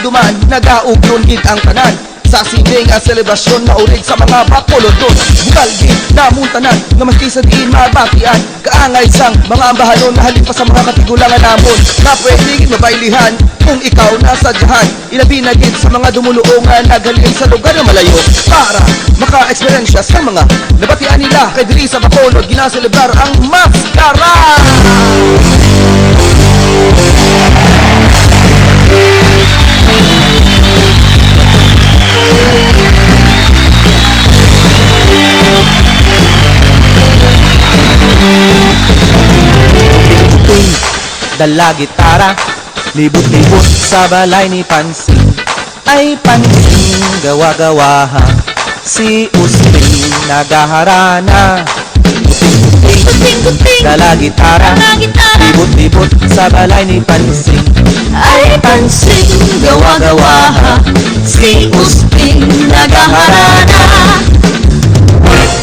duman, nagaugyon gid ang tanan. Sa sining nga selebrasyon, maulig sa mga bakolodon. Bugalgi, namuntanan, nga maski sa diin mabatian. Kaangay sang mga ambahanon, nahalin pa sa mga katigulangan namon. Na pwedeng mabailihan, kung ikaw nasa dyahan. Ilabi na gid sa mga dumuluongan, nagaling sa lugar na malayo. Para maka-eksperyensya sa mga nabatian nila. Kay diri sa Bacolod, ginaselebrar ang Maskara! Dala gitara, libot-libot sa balay ni Pansin. Ay Pansin, gawa-gawaha, si Usping nagaharana. Guting-guting, dala gitara, libot-libot sa balay ni Pansin. Ay Pansin, gawa-gawaha, si Usping nagaharana.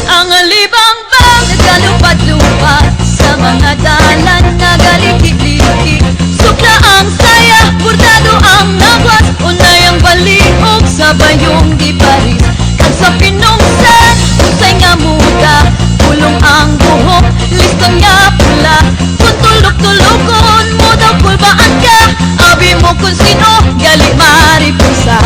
Ang alibang-bang nagkalupad-lupad sa mga dalan nagalikid-likid. Sukla ang saya, bordado ang nagwas, unay ang baliog sa bayong giparis. Kag sa pinungsan, usay nga muda, pulong ang buhok, listong nga pula. Kung tulog-tulokon mo daw pulbaan ka, abi mo kung sino, gali maripusa.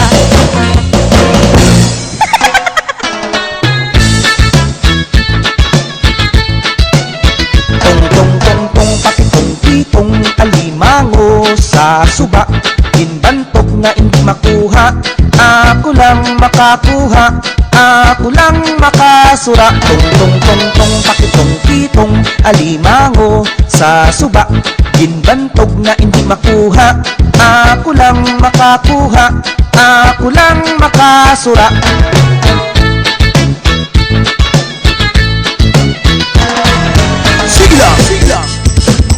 Alimango sa suba, ginbantog nga hindi makuha. Ako lang makakuha, ako lang makasura. Tong pakitong-kitong alimango sa suba, ginbantog nga hindi makuha. Ako lang makakuha, ako lang makasura. Sige lang, sige lang.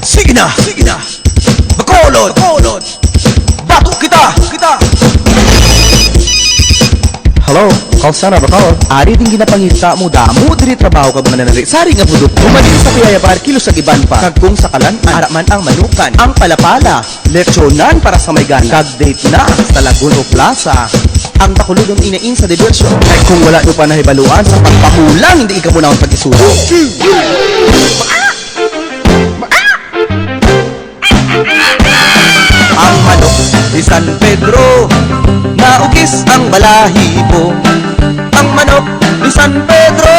Sige na, sige na. Bacolod, Bacolod. Bato kita, kita. Hello, kausa na Bacolod. Ari din ginapangita mo damo diri trabaho kag mananari. Sari nga produkto. Umadin sa Piyayabar, kilo sa giban pa. Kag kung sakalan, araman ang manukan. Ang palapala, lechonan para sa may gana. Kag date na sa Laguno Plaza. Ang Bacolodong inain sa diversyon. Ay kung wala nyo pa nahibaluan sa pagpakulang, hindi ikaw muna ang pag-isudo. Ang manok di San Pedro, naugis ang balahibo. Ang manok di San Pedro,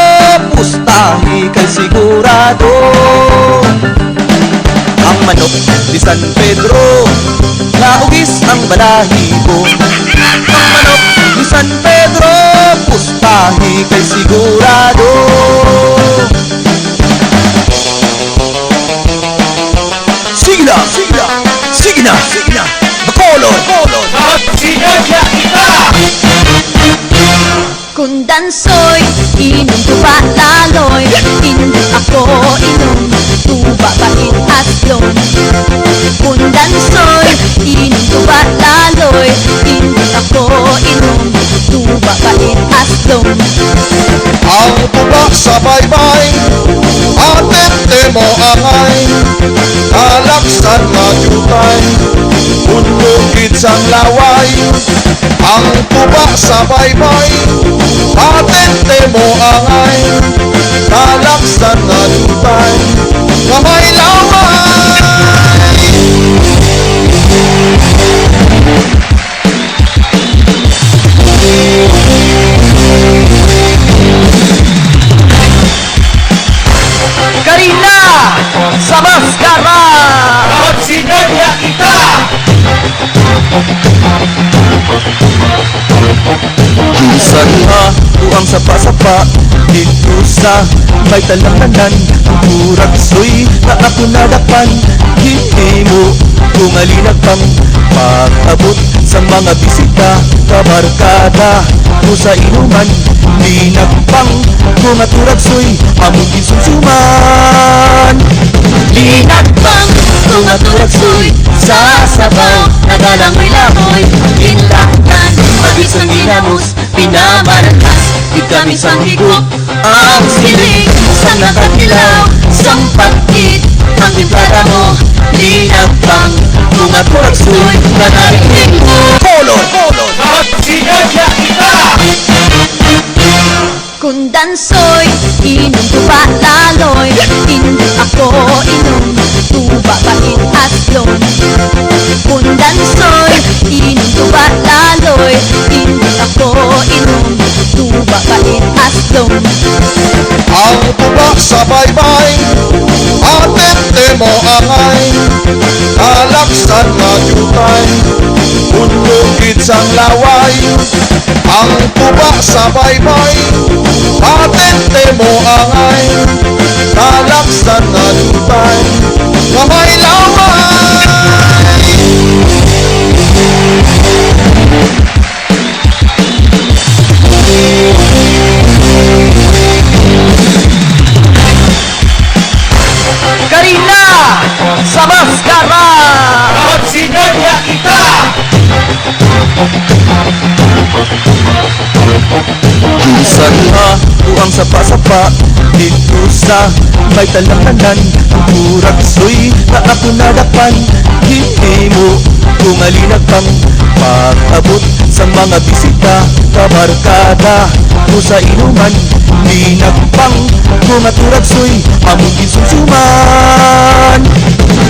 pustahi kay sigurado. Ang manok di San Pedro, naugis ang balahibo. Ang manok di San Pedro, pustahi kay sigurado. Sige na, sige na. Sige na, sige na. Bacolod, Bacolod. Magsinadya kita. Kung dansoy, inom tuba laloy. Indot ako inom, tuba bait aslon. Kung dansoy, inom tuba laloy. Indot ako inom, tuba bait aslon. Ang tuba sa baybay, atente mo angay. Kalaksan nga jutay, unlugid sang laway. Ang tuba sa baybay, atente mo angay. Kalaksan nga jutay, nga may laway. Karina sa Maskara. Magsinadya kita. Jusan ha, tuang sapa-sapa dito sa may talanganan. Murag soy na ako nadapan. Hindi mo kumalinag pang pag-abot sa mga bisita. Kabarkada mo sa inuman, linagpang mga turag soy among ginsumsuman. Linagpang mga turag soy sa sabaw, nagalangoy-langoy. Inlahtan, mabit sa ginamos, pinamaratas. Di kami sang higop, ang siling sa nakatilaw. Sang pagkit, ang timplada mo Linag pang tumatulagsoy na narinig mo Kolor! At sinadya kita! Kung dansoy, inom tuba laloy Hindi ako inom, tuba bait aslong Kung dansoy, inom tuba laloy Hindi ako inom, tuba bait aslong Ang tuba sa baybay, atente mo angay, kalaksan nga jutay, unlugid sang laway. Ang tuba sa baybay, atente mo angay, kalaksan nga jutay, nga may laway. Karina! Sa maskara! At sinadya kita! Minsan nga, buang sapa-sapa dito sa may talanganan ang turaksoy na ako nadapan. Hindi mo kumalinag pang pag-abot sa mga bisita kabarkada o sa inuman. Linag pang kumaturagsoy among ginsusuman.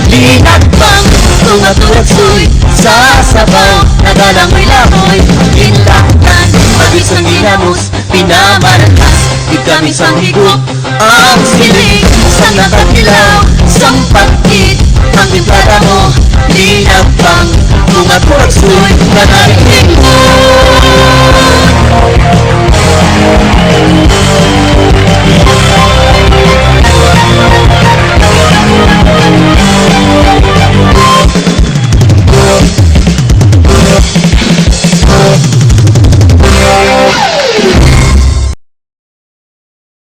Linag pang tumatulagsoy sa sabaw Nagalangoy-langoy, linlaktan Magis ng ginamos, pinamaratas Di kami sang higop Ang silig, sang nakatilaw Sang pagkit, ang timplada mo Linag pang tumatulagsoy na narinig mo